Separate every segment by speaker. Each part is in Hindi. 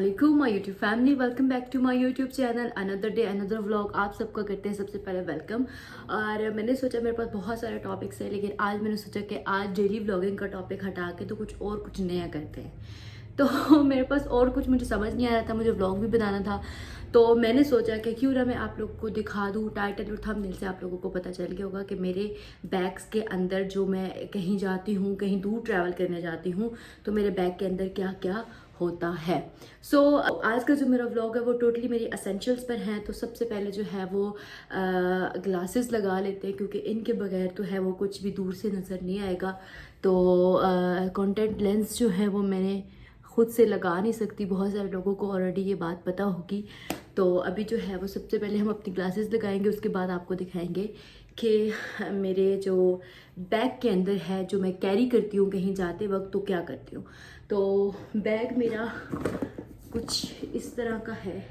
Speaker 1: अस्सलामुअलैकुम my YouTube family, welcome back to my YouTube channel. Another day another vlog आप सबका करते हैं सबसे पहले वेलकम। और मैंने सोचा मेरे पास बहुत सारे टॉपिक्स हैं, लेकिन आज मैंने सोचा कि आज डेली व्लॉगिंग का टॉपिक हटा के तो कुछ नया करते हैं। तो मेरे पास और कुछ मुझे समझ नहीं आ रहा था, मुझे व्लॉग भी बनाना था, तो मैंने सोचा कि क्यों ना मैं आप लोगों को दिखा दूँ। टाइटल और थंबनेल से आप लोगों को पता चल गया होगा कि मेरे बैग्स के अंदर जो मैं कहीं जाती हूँ, कहीं दूर ट्रैवल करने जाती हूँ, तो मेरे बैग के अंदर क्या क्या होता है। सो आज का जो मेरा व्लॉग है वो टोटली मेरी एसेंशियल्स पर है। तो सबसे पहले जो है वो ग्लासेस लगा लेते हैं, क्योंकि इनके बगैर तो है वो कुछ भी दूर से नज़र नहीं आएगा। तो कॉन्टैक्ट लेंस जो है वो मैंने खुद से लगा नहीं सकती, बहुत सारे लोगों को ऑलरेडी ये बात पता होगी। तो अभी जो है वो सबसे पहले हम अपनी ग्लासेस लगाएंगे, उसके बाद आपको दिखाएंगे कि मेरे जो बैग के अंदर है, जो मैं कैरी करती हूँ कहीं जाते वक्त, तो क्या करती हूँ। तो बैग मेरा कुछ इस तरह का है।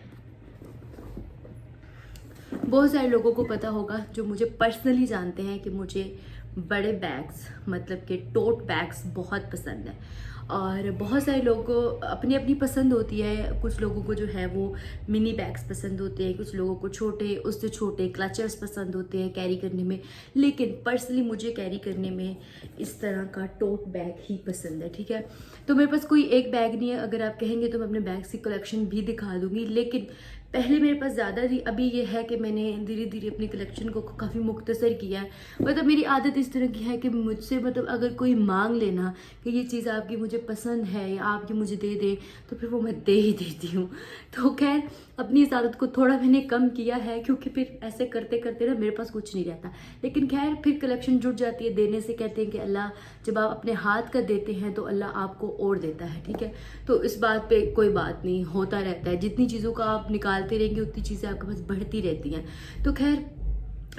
Speaker 1: बहुत सारे लोगों को पता होगा जो मुझे पर्सनली जानते हैं कि मुझे बड़े बैग्स, मतलब कि टोट बैग्स बहुत पसंद है। और बहुत सारे लोगों को अपनी अपनी पसंद होती है। कुछ लोगों को जो है वो मिनी बैग्स पसंद होते हैं, कुछ लोगों को छोटे, उससे छोटे क्लचर्स पसंद होते हैं कैरी करने में। लेकिन पर्सनली मुझे कैरी करने में इस तरह का टोट बैग ही पसंद है, ठीक है। तो मेरे पास कोई एक बैग नहीं है। अगर आप कहेंगे तो मैं अपने बैग्स की कलेक्शन भी दिखा दूंगी, लेकिन पहले मेरे पास ज़्यादा थी। अभी ये है कि मैंने धीरे धीरे अपनी कलेक्शन को काफ़ी मुख्तसर किया है। मतलब मेरी आदत इस तरह की है कि मुझसे, मतलब अगर कोई मांग लेना कि ये चीज़ आपकी मुझे पसंद है या आप ये मुझे दे दें, तो फिर वो मैं दे ही देती हूँ। तो खैर अपनी इस आदत को थोड़ा मैंने कम किया है, क्योंकि फिर ऐसे करते करते ना मेरे पास कुछ नहीं रहता। लेकिन खैर फिर कलेक्शन जुट जाती है। देने से कहते हैं कि अल्लाह, जब आप अपने हाथ का देते हैं तो अल्लाह आपको और देता है, ठीक है। तो इस बात पे कोई बात नहीं, होता रहता है। जितनी चीज़ों का आप निकालते रहेंगे उतनी चीज़ें आपके पास बढ़ती रहती हैं। तो खैर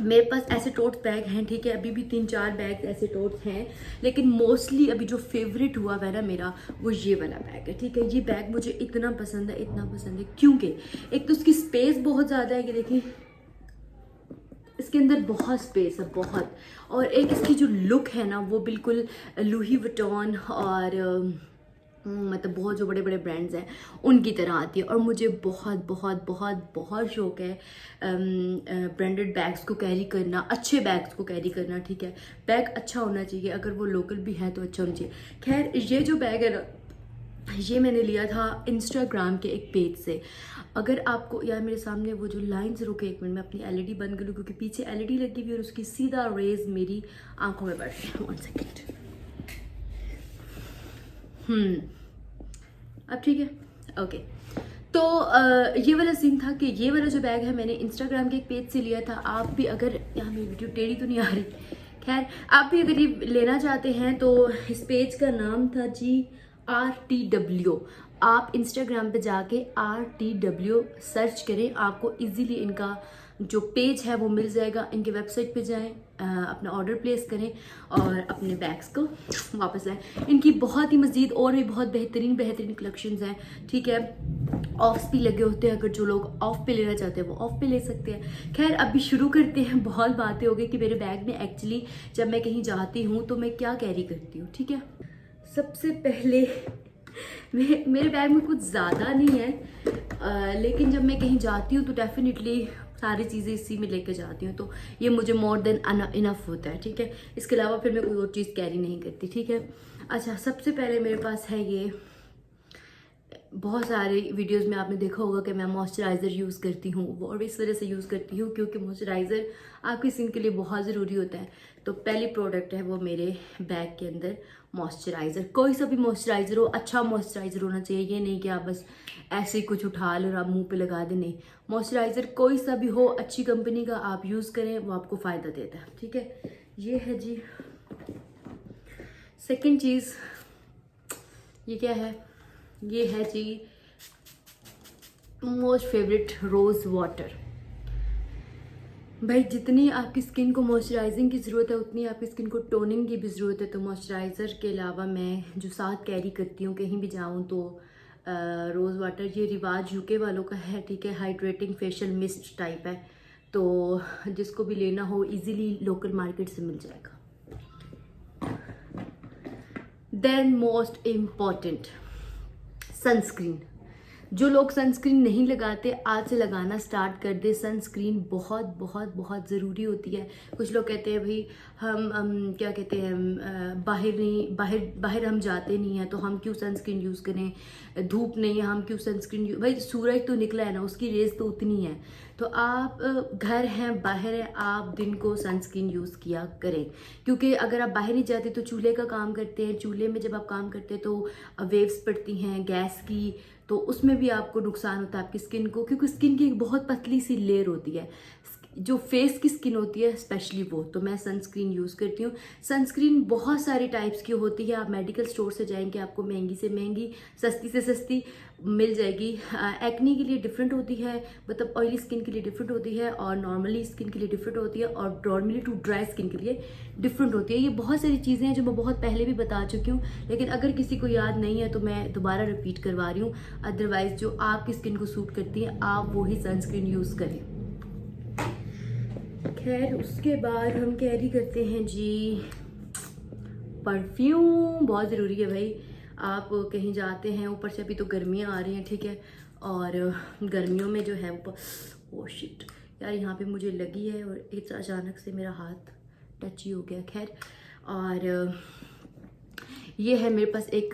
Speaker 1: मेरे पास ऐसे टोट बैग हैं, ठीक है। अभी भी 3-4 बैग ऐसे टोट हैं, लेकिन मोस्टली अभी जो फेवरेट हुआ है ना मेरा, वो ये वाला बैग है, ठीक है। ये बैग मुझे इतना पसंद है, इतना पसंद है, क्योंकि एक तो उसकी स्पेस बहुत ज़्यादा है। कि देखिए इसके अंदर बहुत स्पेस है, बहुत। और एक इसकी जो लुक है ना, वो बिल्कुल लुई विटॉन और मतलब बहुत जो बड़े बड़े ब्रांड्स हैं उनकी तरह आती है। और मुझे बहुत बहुत बहुत बहुत शौक है ब्रांडेड बैग्स को कैरी करना, अच्छे बैग्स को कैरी करना, ठीक है। बैग अच्छा होना चाहिए, अगर वो लोकल भी है तो अच्छा होना चाहिए। खैर ये जो बैग है ना, ये मैंने लिया था इंस्टाग्राम के एक पेज से। अगर आपको यार, मेरे सामने वो जो लाइन्स, रुके एक मिनट, मैं अपनी एलईडी बंद कर लूँ, क्योंकि पीछे एलईडी लगी हुई है और उसकी सीधा रेज मेरी आंखों में पड़ रही है। 1 सेकेंड। अब ठीक है, ओके। तो ये वाला सीन था कि ये वाला जो बैग है मैंने इंस्टाग्राम के एक पेज से लिया था। आप भी अगर, यहाँ मेरी वीडियो टेढ़ी तो नहीं आ रही, खैर आप भी अगर ये लेना चाहते हैं तो इस पेज का नाम था GRTW। आप इंस्टाग्राम पे जाके RTW सर्च करें, आपको इजीली इनका जो पेज है वो मिल जाएगा। इनके वेबसाइट पे जाएं, अपना ऑर्डर प्लेस करें और अपने बैग्स को वापस लाएं। इनकी बहुत ही मज़ीद और भी बहुत बेहतरीन बेहतरीन कलेक्शंस हैं, ठीक है। ऑफ्स भी लगे होते हैं, अगर जो लोग ऑफ पे लेना चाहते हैं वो ऑफ पे ले सकते हैं। खैर अभी शुरू करते हैं। बहुत बातें हो गई कि मेरे बैग में एक्चुअली जब मैं कहीं जाती हूँ तो मैं क्या कैरी करती हूँ, ठीक है। सबसे पहले मेरे बैग में कुछ ज़्यादा नहीं है, लेकिन जब मैं कहीं जाती हूँ तो डेफिनेटली सारी चीज़ें इसी में लेके जाती हूँ, तो ये मुझे मोर देन इनफ होता है, ठीक है। इसके अलावा फिर मैं कोई और चीज़ कैरी नहीं करती, ठीक है। अच्छा, सबसे पहले मेरे पास है ये, बहुत सारे वीडियोस में आपने देखा होगा कि मैं मॉइस्चराइज़र यूज़ करती हूँ। वो और इस वजह से यूज़ करती हूँ क्योंकि मॉइस्चराइज़र आपकी स्किन के लिए बहुत ज़रूरी होता है। तो पहली प्रोडक्ट है वो मेरे बैग के अंदर मॉइस्चराइज़र। कोई सा भी मॉइस्चराइज़र हो, अच्छा मॉइस्चराइज़र होना चाहिए। ये नहीं कि आप बस ऐसे ही कुछ उठा लो और आप मुँह पे लगा दें, नहीं। मॉइस्चराइज़र कोई सा भी हो, अच्छी कंपनी का आप यूज़ करें, वो आपको फ़ायदा देता है, ठीक है। ये है जी सेकेंड चीज़। ये क्या है? ये है जी मोस्ट फेवरेट रोज़ वाटर। भाई जितनी आपकी स्किन को मॉइस्चराइजिंग की ज़रूरत है उतनी आपकी स्किन को टोनिंग की भी ज़रूरत है। तो मॉइस्चराइज़र के अलावा मैं जो साथ कैरी करती हूँ कहीं भी जाऊँ तो रोज़ वाटर। ये रिवाज यूके वालों का है, ठीक है। हाइड्रेटिंग फेशियल मिस्ट टाइप है, तो जिसको भी लेना हो इजीली लोकल मार्केट से मिल जाएगा। Then most important, sunscreen. जो लोग सनस्क्रीन नहीं लगाते आज से लगाना स्टार्ट कर दे। सनस्क्रीन बहुत बहुत बहुत ज़रूरी होती है। कुछ लोग कहते हैं भाई हम क्या कहते हैं बाहर हम जाते नहीं हैं तो हम क्यों सनस्क्रीन यूज़ करें, धूप नहीं है हम क्यों सनस्क्रीन भाई सूरज तो निकला है ना, उसकी रेज तो उतनी है। तो आप घर हैं बाहर हैं, आप दिन को सनस्क्रीन यूज़ किया करें, क्योंकि अगर आप बाहर नहीं जाते तो चूल्हे का काम करते हैं, चूल्हे में जब आप काम करते हैं तो वेव्स पड़ती हैं गैस की, तो उसमें भी आपको नुकसान होता है आपकी स्किन को, क्योंकि स्किन की एक बहुत पतली सी लेयर होती है जो फेस की स्किन होती है स्पेशली वो। तो मैं सनस्क्रीन यूज़ करती हूँ। सनस्क्रीन बहुत सारे टाइप्स की होती है, आप मेडिकल स्टोर से जाएंगे आपको महंगी से महंगी सस्ती से सस्ती मिल जाएगी। एक्नी के लिए डिफरेंट होती है, मतलब ऑयली स्किन के लिए डिफरेंट होती है, और नॉर्मली स्किन के लिए डिफरेंट होती है, और नॉर्मली टू ड्राई स्किन के लिए डिफरेंट होती है। ये बहुत सारी चीज़ें हैं जो मैं बहुत पहले भी बता चुकी हूँ, लेकिन अगर किसी को याद नहीं है तो मैं दोबारा रिपीट करवा रही हूँ। अदरवाइज जो आपकी स्किन को सूट करती है आप वही सनस्क्रीन यूज़ करें। खैर उसके बाद हम कैरी करते हैं जी परफ्यूम। बहुत ज़रूरी है भाई, आप कहीं जाते हैं, ऊपर से अभी तो गर्मियाँ आ रही हैं, ठीक है, और गर्मियों में जो है ओ शिट यार यहाँ पे मुझे लगी है और एक अचानक से मेरा हाथ टच ही हो गया। खैर, और ये है मेरे पास एक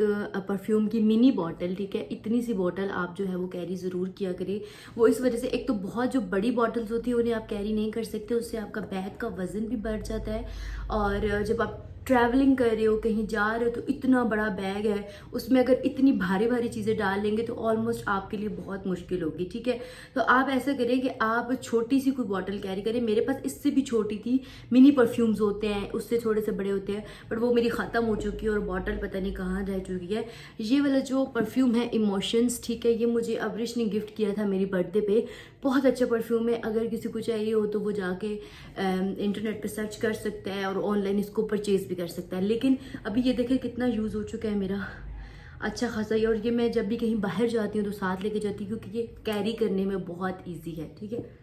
Speaker 1: परफ्यूम की मिनी बॉटल, ठीक है। इतनी सी बॉटल आप जो है वो कैरी ज़रूर किया करें। वो इस वजह से, एक तो बहुत जो बड़ी बॉटल्स होती है उन्हें आप कैरी नहीं कर सकते, उससे आपका बैग का वज़न भी बढ़ जाता है, और जब आप ट्रैवलिंग कर रहे हो कहीं जा रहे हो तो इतना बड़ा बैग है, उसमें अगर इतनी भारी भारी चीज़ें डाल लेंगे तो ऑलमोस्ट आपके लिए बहुत मुश्किल होगी, ठीक है। तो आप ऐसा करें कि आप छोटी सी कोई बॉटल कैरी करें। मेरे पास इससे भी छोटी थी, मिनी परफ्यूम्स होते हैं उससे थोड़े से बड़े होते हैं, बट वो मेरी ख़त्म हो चुकी है और बॉटल पता नहीं कहाँ रह चुकी है। ये वाला जो परफ्यूम है इमोशंस, ठीक है, ये मुझे अवरिश ने गिफ्ट किया था मेरी बर्थडे पे। बहुत अच्छा परफ्यूम है, अगर किसी को चाहिए हो तो वो जाके इंटरनेट पे सर्च कर सकता है और ऑनलाइन इसको परचेज़ भी कर सकता है। लेकिन अभी ये देखें कितना यूज़ हो चुका है मेरा, अच्छा खासा ही। और ये मैं जब भी कहीं बाहर जाती हूँ तो साथ लेके जाती हूँ, क्योंकि ये कैरी करने में बहुत ईजी है, ठीक है।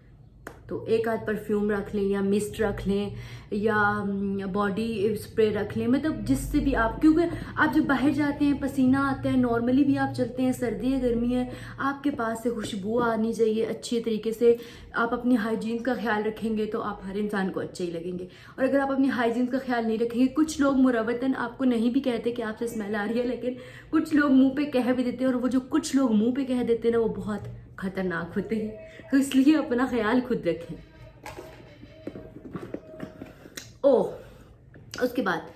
Speaker 1: तो एक आध परफ्यूम रख लें, या मिस्ट रख लें, या बॉडी स्प्रे रख लें, मतलब जिससे भी आप, क्योंकि आप जब बाहर जाते हैं पसीना आता है, नॉर्मली भी आप चलते हैं, सर्दी है गर्मी है, आपके पास से खुशबू आनी चाहिए अच्छे तरीके से। आप अपनी हाइजीन का ख्याल रखेंगे तो आप हर इंसान को अच्छे ही लगेंगे, और अगर आप अपनी हाइजीन का ख्याल नहीं रखेंगे, कुछ लोग मुरवतन आपको नहीं भी कहते कि आपसे स्मेल आ रही है, लेकिन कुछ लोग मुँह पर कह भी देते हैं, और वो जो कुछ लोग मुँह पर कह देते हैं ना वो बहुत खतरनाक होते हैं। तो इसलिए अपना ख्याल खुद रखें। उसके बाद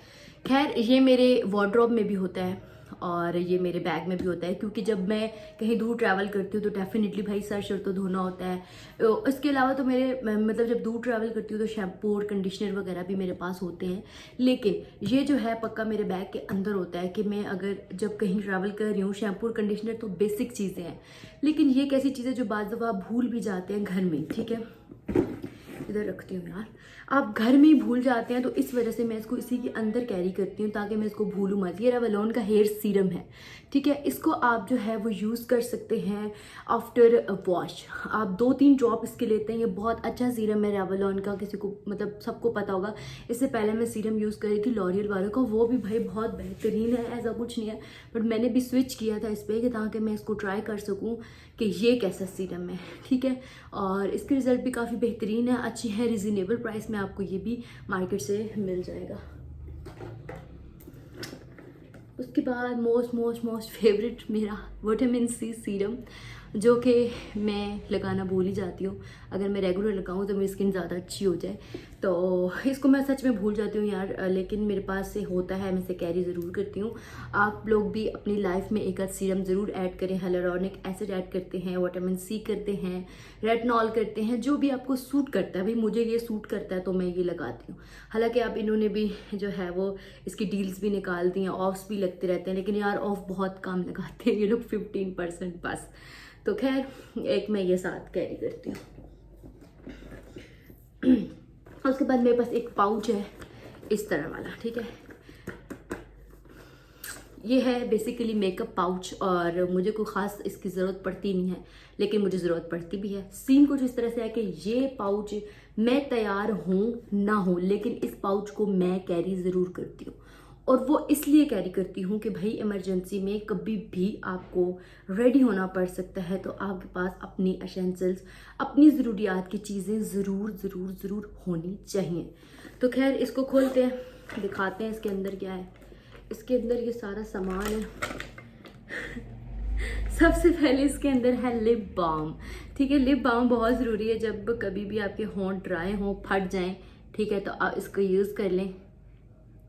Speaker 1: खैर ये मेरे वार्डरोब में भी होता है और ये मेरे बैग में भी होता है, क्योंकि जब मैं कहीं दूर ट्रैवल करती हूँ तो डेफिनेटली भाई सर शर तो धोना होता है। इसके अलावा तो मेरे मतलब जब दूर ट्रैवल करती हूँ तो शैम्पू और कंडीशनर वगैरह भी मेरे पास होते हैं, लेकिन ये जो है पक्का मेरे बैग के अंदर होता है कि मैं अगर जब कहीं ट्रैवल कर रही हूँ, शैम्पू और कंडीशनर तो बेसिक चीज़ें हैं, लेकिन ये एक ऐसी चीज़ है जो बाज़ दफ़ा आप भूल भी जाते हैं घर में, ठीक है। इधर रखती हूँ यार, आप घर में ही भूल जाते हैं, तो इस वजह से मैं इसको इसी के अंदर कैरी करती हूँ ताकि मैं इसको भूलूँ मत। ये रेवलॉन का हेयर सीरम है, ठीक है, इसको आप जो है वो यूज़ कर सकते हैं आफ्टर वॉश। आप 2-3 ड्रॉप इसके लेते हैं, ये बहुत अच्छा सीरम है रेवलॉन का, किसी को मतलब सबको पता होगा। इससे पहले मैं सीरम यूज़ करी थी लॉरियल वालों का, वो भी भाई बहुत बेहतरीन है, ऐसा कुछ नहीं है, बट मैंने भी स्विच किया था इस पर कि ताकि मैं इसको ट्राई कर सकूँ कि ये कैसा सीरम है, ठीक है। और इसके रिज़ल्ट भी काफ़ी बेहतरीन है, अच्छी है, रिजनेबल प्राइस में आपको ये भी मार्केट से मिल जाएगा। उसके बाद मोस्ट फेवरेट मेरा विटामिन सी सीरम, जो कि मैं लगाना भूल ही जाती हूँ। अगर मैं रेगुलर लगाऊँ तो मेरी स्किन ज़्यादा अच्छी हो जाए, तो इसको मैं सच में भूल जाती हूँ यार, लेकिन मेरे पास से होता है, मैं इसे कैरी ज़रूर करती हूँ। आप लोग भी अपनी लाइफ में एक आध सीरम ज़रूर ऐड करें। हाइलुरोनिक एसिड ऐड करते हैं, विटामिन सी करते हैं, रेटिनॉल करते हैं, जो भी आपको सूट करता है। भाई मुझे ये सूट करता है तो मैं ये लगाती हूँ। हालांकि आप इन्होंने भी जो है वो इसकी डील्स भी निकाल दी हैं, ऑफ्स भी लगते रहते हैं, लेकिन यार ऑफ बहुत कम लगाते हैं ये लोग, 15% बस। तो खैर एक मैं ये साथ कैरी करती हूँ। उसके बाद मेरे पास एक पाउच है इस तरह वाला, ठीक है। ये है बेसिकली मेकअप पाउच, और मुझे कोई ख़ास इसकी ज़रूरत पड़ती नहीं है, लेकिन मुझे ज़रूरत पड़ती भी है। सीन कुछ इस तरह से है कि ये पाउच मैं तैयार हूँ ना हूँ, लेकिन इस पाउच को मैं कैरी ज़रूर करती हूँ। और वो इसलिए कैरी करती हूँ कि भाई इमरजेंसी में कभी भी आपको रेडी होना पड़ सकता है, तो आपके पास अपनी एसेंशियल्स, अपनी ज़रूरियात की चीज़ें ज़रूर ज़रूर ज़रूर होनी चाहिए। तो खैर इसको खोलते हैं, दिखाते हैं इसके अंदर क्या है। इसके अंदर ये सारा सामान है। सबसे पहले इसके अंदर है लिप बाम। ठीक है, लिप बाम बहुत ज़रूरी है जब कभी भी आपके होंठ ड्राई हों, फट जाएं, ठीक है, तो आप इसको यूज़ कर लें।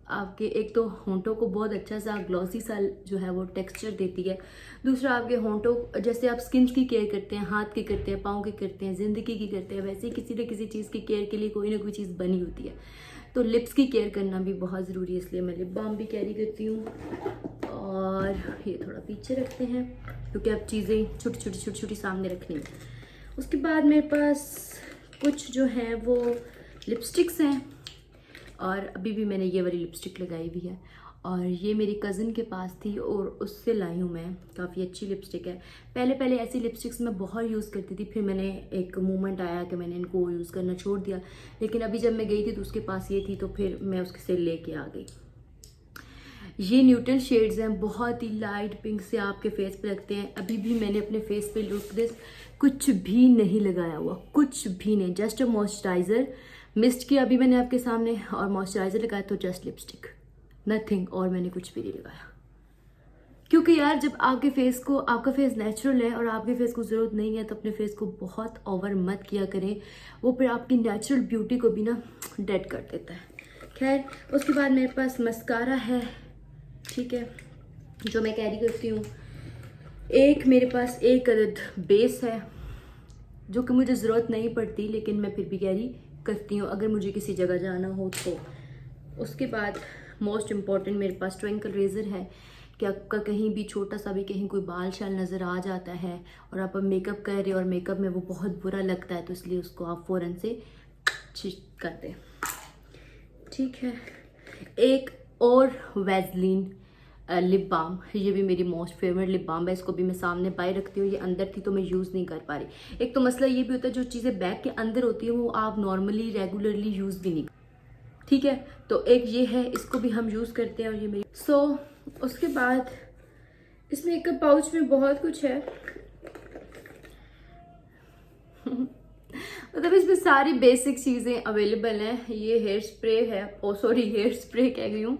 Speaker 1: आपके एक तो होंठों को बहुत अच्छा सा ग्लॉसी सा जो है वो टेक्सचर देती है। दूसरा, आपके होंठों, जैसे आप स्किन की केयर करते हैं, हाथ की करते हैं, पाँव की करते हैं, ज़िंदगी की करते हैं, वैसे ही किसी न किसी चीज़ की केयर के लिए कोई ना कोई चीज़ बनी होती है। तो लिप्स की केयर करना भी बहुत ज़रूरी है, इसलिए मैं लिप बाम भी कैरी करती हूँ। और ये थोड़ा पीछे रखते हैं क्योंकि अब चीज़ें छोटी छोटी सामने रखनी है। उसके बाद मेरे पास कुछ जो हैं वो लिपस्टिक्स हैं, और अभी भी मैंने ये वाली लिपस्टिक लगाई हुई है, और ये मेरी कज़न के पास थी और उससे लाई हूँ मैं। काफ़ी अच्छी लिपस्टिक है। पहले ऐसी लिपस्टिक्स मैं बहुत यूज़ करती थी, फिर मैंने एक मोमेंट आया कि मैंने इनको यूज़ करना छोड़ दिया, लेकिन अभी जब मैं गई थी तो उसके पास ये थी, तो फिर मैं उसके से लेके आ गई। ये न्यूट्रल शेड्स हैं, बहुत ही लाइट पिंक से आपके फेस पे लगते हैं। अभी भी मैंने अपने फेस पे लुक दिस कुछ भी नहीं लगाया हुआ, कुछ भी नहीं, जस्ट अ मॉइस्चराइज़र मिस्ट किया अभी मैंने आपके सामने, और मॉइस्चराइज़र लगाया तो जस्ट लिपस्टिक, नथिंग, और मैंने कुछ भी नहीं लगाया। क्योंकि यार जब आपके फेस को, आपका फेस नेचुरल है और आपके फेस को ज़रूरत नहीं है, तो अपने फेस को बहुत ओवर मत किया करें, वो फिर आपकी नेचुरल ब्यूटी को भी ना डेड कर देता है। खैर, उसके बाद मेरे पास मस्कारा है, ठीक है, जो मैं कैरी करती हूँ। एक मेरे पास एक अदद बेस है जो कि मुझे ज़रूरत नहीं पड़ती, लेकिन मैं फिर भी कैरी करती हूँ अगर मुझे किसी जगह जाना हो तो। उसके बाद मोस्ट इम्पॉर्टेंट मेरे पास ट्विंकल रेज़र है कि आपका कहीं भी छोटा सा भी कहीं कोई बाल शाल नज़र आ जाता है और आप मेकअप कर रहे हो और मेकअप में वो बहुत बुरा लगता है, तो इसलिए उसको आप फ़ौरन से कर दें। ठीक है, एक और वैसलीन लिप बाम, ये भी मेरी मोस्ट फेवरेट लिप बाम है। इसको भी मैं सामने बाय रखती हूँ, ये अंदर थी तो मैं यूज़ नहीं कर पा रही। एक तो मसला ये भी होता है जो चीज़ें बैग के अंदर होती है वो आप नॉर्मली रेगुलरली यूज़ भी नहीं, ठीक है, तो एक ये है, इसको भी हम यूज़ करते हैं। और ये मेरी उसके बाद इस मेकअप पाउच में बहुत कुछ है मतलब इसमें सारी बेसिक चीज़ें अवेलेबल हैं। ये हेयर स्प्रे है, हेयर स्प्रे कह गई हूँ,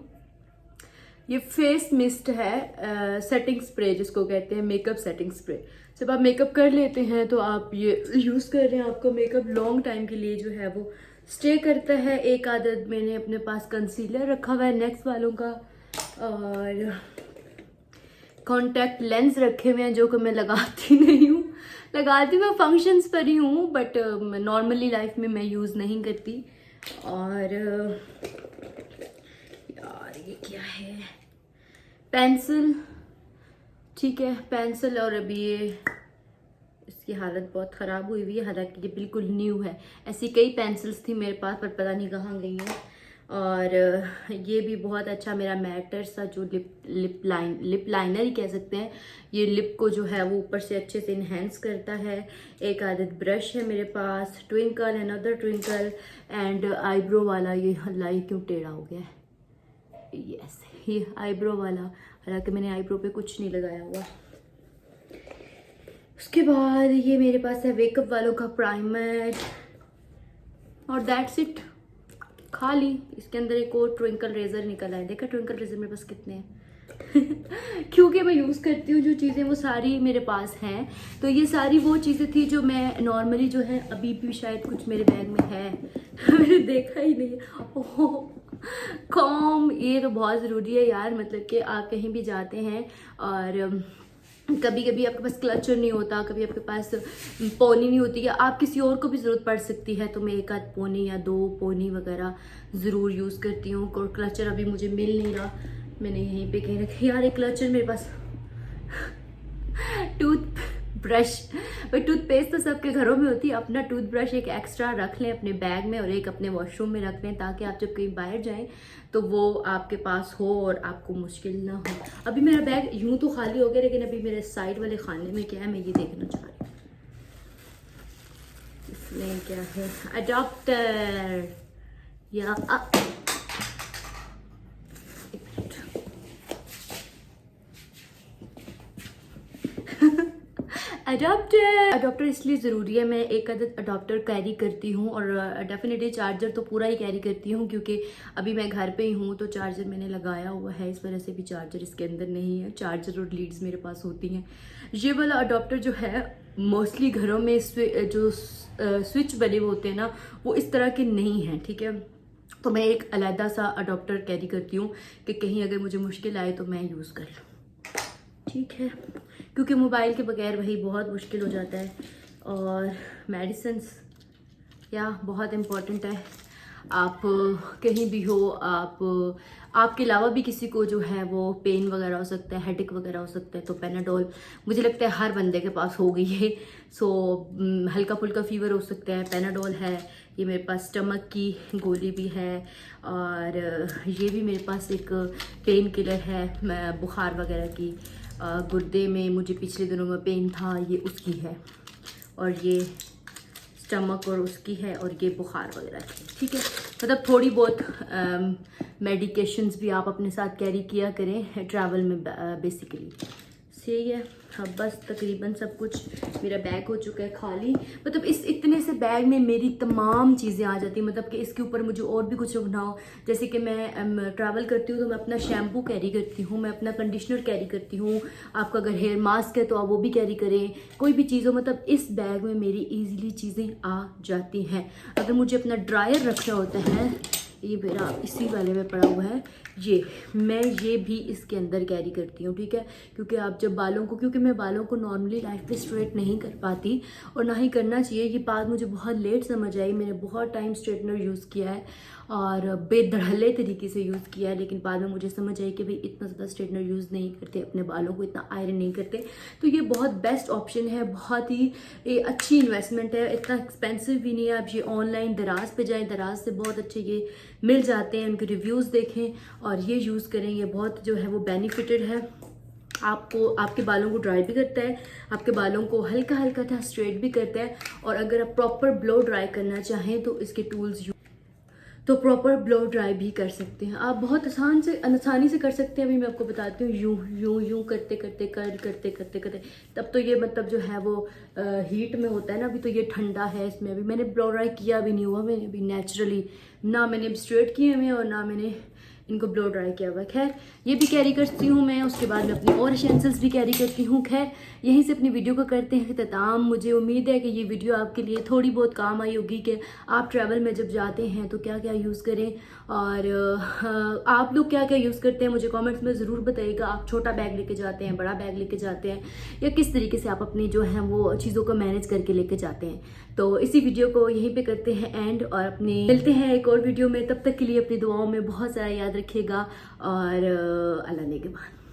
Speaker 1: ये फेस मिस्ट है, सेटिंग स्प्रे जिसको कहते हैं, मेकअप सेटिंग स्प्रे। जब आप मेकअप कर लेते हैं तो आप ये यूज़ कर रहे हैं, आपका मेकअप लॉन्ग टाइम के लिए जो है वो स्टे करता है। एक आदत मैंने अपने पास कंसीलर रखा हुआ है नेक्स्ट वालों का, और कॉन्टैक्ट लेंस रखे हुए हैं जो कि मैं लगाती नहीं हूँ, लगाती मैं फंक्शंस पर ही हूँ, बट नॉर्मली लाइफ में मैं यूज़ नहीं करती। और यार ये क्या है, पेंसिल, ठीक है, पेंसिल, और अभी ये इसकी हालत बहुत ख़राब हुई हुई है, हालांकि ये बिल्कुल न्यू है। ऐसी कई पेंसिल्स थी मेरे पास पर पता नहीं कहाँ गई हैं। और ये भी बहुत अच्छा मेरा मैटर सा जो लिप लाइनर ही कह सकते हैं, ये लिप को जो है वो ऊपर से अच्छे से इन्हेंस करता है। एक आदत ब्रश है मेरे पास, twinkle, another twinkle, and eyebrow वाला, ये लाई क्यों टेढ़ा हो गया है, यस, ये आईब्रो वाला, हालांकि मैंने आईब्रो पे कुछ नहीं लगाया हुआ। उसके बाद ये मेरे पास है वेकअप वालों का प्राइमर, और दैट्स इट, खाली। इसके अंदर एक और ट्विंकल रेज़र निकला है, देखा ट्विंकल रेज़र मेरे पास कितने हैं क्योंकि मैं यूज़ करती हूँ जो चीज़ें वो सारी मेरे पास हैं। तो ये सारी वो चीज़ें थी जो मैं नॉर्मली जो है, अभी भी शायद कुछ मेरे बैग में है मैंने देखा ही नहीं। ओह, कॉम, ये तो बहुत ज़रूरी है यार, मतलब कि आप कहीं भी जाते हैं और कभी कभी आपके पास क्लचर नहीं होता, कभी आपके पास पोनी नहीं होती, या आप किसी और को भी ज़रूरत पड़ सकती है, तो मैं एक आध पोनी या दो पोनी वगैरह ज़रूर यूज़ करती हूँ। और क्लचर अभी मुझे मिल नहीं रहा, मैंने यहीं पे कहीं रखा यार एक क्लचर मेरे पास टूथ ब्रश, भाई टूथपेस्ट तो सबके घरों में होती है, अपना टूथब्रश एक एक्स्ट्रा रख लें अपने बैग में और एक अपने वॉशरूम में रख लें, ताकि आप जब कहीं बाहर जाएं तो वो आपके पास हो और आपको मुश्किल ना हो। अभी मेरा बैग यूं तो खाली हो गया, लेकिन अभी मेरे साइड वाले खाने में क्या है मैं ये देखना चाह रही हूँ। इसमें क्या है, अडॉप्टर, या एक मिनट, अडॉप्टर इसलिए ज़रूरी है, मैं एक अदद अडॉप्टर कैरी करती हूँ और डेफिनेटली चार्जर तो पूरा ही कैरी करती हूँ क्योंकि अभी मैं घर पे ही हूँ तो चार्जर मैंने लगाया हुआ है, इस वजह से भी चार्जर इसके अंदर नहीं है। चार्जर और लीड्स मेरे पास होती हैं। ये वाला अडॉप्टर जो है मोस्टली घरों में जो स्विच बने हुए होते हैं ना, वो इस तरह के नहीं हैं, ठीक है। तो मैं एक अलहदा सा अडॉप्टर कैरी करती हूँ कि कहीं अगर मुझे मुश्किल आए तो मैं यूज़ कर लूँ, ठीक है, क्योंकि मोबाइल के बगैर वही बहुत मुश्किल हो जाता है। और मेडिसिन्स या बहुत इम्पोर्टेंट है। आप कहीं भी हो, आपके अलावा भी किसी को जो है वो पेन वगैरह हो सकता है, हेडेक वगैरह हो सकता है, तो पेनाडोल मुझे लगता है हर बंदे के पास हो गई है। सो हल्का फुल्का फीवर हो सकता है, पेनाडोल है। ये मेरे पास स्टमक की गोली भी है और ये भी मेरे पास एक पेन किलर है बुखार वगैरह की। गुर्दे में मुझे पिछले दिनों में पेन था, ये उसकी है, और ये स्टमक और उसकी है, और ये बुखार वगैरह की, ठीक है। मतलब थोड़ी बहुत मेडिकेशंस भी आप अपने साथ कैरी किया करें ट्रैवल में बेसिकली। सही है। अब बस तकरीबन सब कुछ मेरा बैग हो चुका है खाली। मतलब इस इतने से बैग में मेरी तमाम चीज़ें आ जाती हैं, मतलब कि इसके ऊपर मुझे और भी कुछ रखना हो। जैसे कि मैं ट्रैवल करती हूँ तो मैं अपना शैम्पू कैरी करती हूँ, मैं अपना कंडीशनर कैरी करती हूँ। आपका अगर हेयर मास्क है तो आप वो भी कैरी करें, कोई भी चीज़ हो। मतलब इस बैग में मेरी ईजिली चीज़ें आ जाती हैं। अगर मुझे अपना ड्रायर रखना होता है, ये मेरा इसी वाले में पड़ा हुआ है, मैं ये भी इसके अंदर कैरी करती हूँ, ठीक है। क्योंकि आप जब क्योंकि मैं बालों को नॉर्मली लाइफ पे स्ट्रेट नहीं कर पाती और ना ही करना चाहिए। ये बात मुझे बहुत लेट समझ आई। मैंने बहुत टाइम स्ट्रेटनर यूज़ किया है और बेधड़ल्ले तरीके से यूज़ किया है, लेकिन बाद में मुझे समझ आई कि भाई इतना ज़्यादा स्ट्रेटनर यूज़ नहीं करते, अपने बालों को इतना आयरन नहीं करते। तो ये बहुत बेस्ट ऑप्शन है, बहुत ही अच्छी इन्वेस्टमेंट है, इतना एक्सपेंसिव भी नहीं है। आप ये ऑनलाइन दराज पे जाएँ, दराज से बहुत अच्छे ये मिल जाते हैं, उनके रिव्यूज़ देखें और ये यूज़ करें। ये बहुत जो है वो बेनिफिटेड है। आपको आपके बालों को ड्राई भी करता है, आपके बालों को हल्का हल्का था स्ट्रेट भी करता है। और अगर आप प्रॉपर ब्लो ड्राई करना चाहें तो इसके टूल्स प्रॉपर ब्लो ड्राई भी कर सकते हैं आप, बहुत आसानी से कर सकते हैं। अभी मैं आपको बताती हूँ, यूं करते करते तब तो ये मतलब जो है वो हीट में होता है ना। अभी तो ये ठंडा है, इसमें अभी मैंने ब्लो ड्राई किया भी नहीं हुआ। मैंने अभी नेचुरली ना मैंने स्ट्रेट किए हुए और ना मैंने इनको ब्लो ड्राई किया हुआ है। खैर ये भी कैरी करती हूँ मैं, उसके बाद मैं अपनी और एसेंशियल्स भी कैरी करती हूँ। खैर यहीं से अपनी वीडियो को करते हैं इख्तिताम। मुझे उम्मीद है कि ये वीडियो आपके लिए थोड़ी बहुत काम आई होगी कि आप ट्रैवल में जब जाते हैं तो क्या क्या यूज़ करें, और आप लोग क्या क्या यूज़ करते हैं मुझे कमेंट्स में ज़रूर बताइएगा। आप छोटा बैग लेके जाते हैं, बड़ा बैग लेके जाते हैं, या किस तरीके से आप अपनी जो है वो चीज़ों को मैनेज करके लेके जाते हैं। तो इसी वीडियो को यहीं पे करते हैं एंड, और अपने मिलते हैं एक और वीडियो में। तब तक के लिए अपनी दुआओं में बहुत सारा याद रखिएगा और अल्लाह ने के बाद।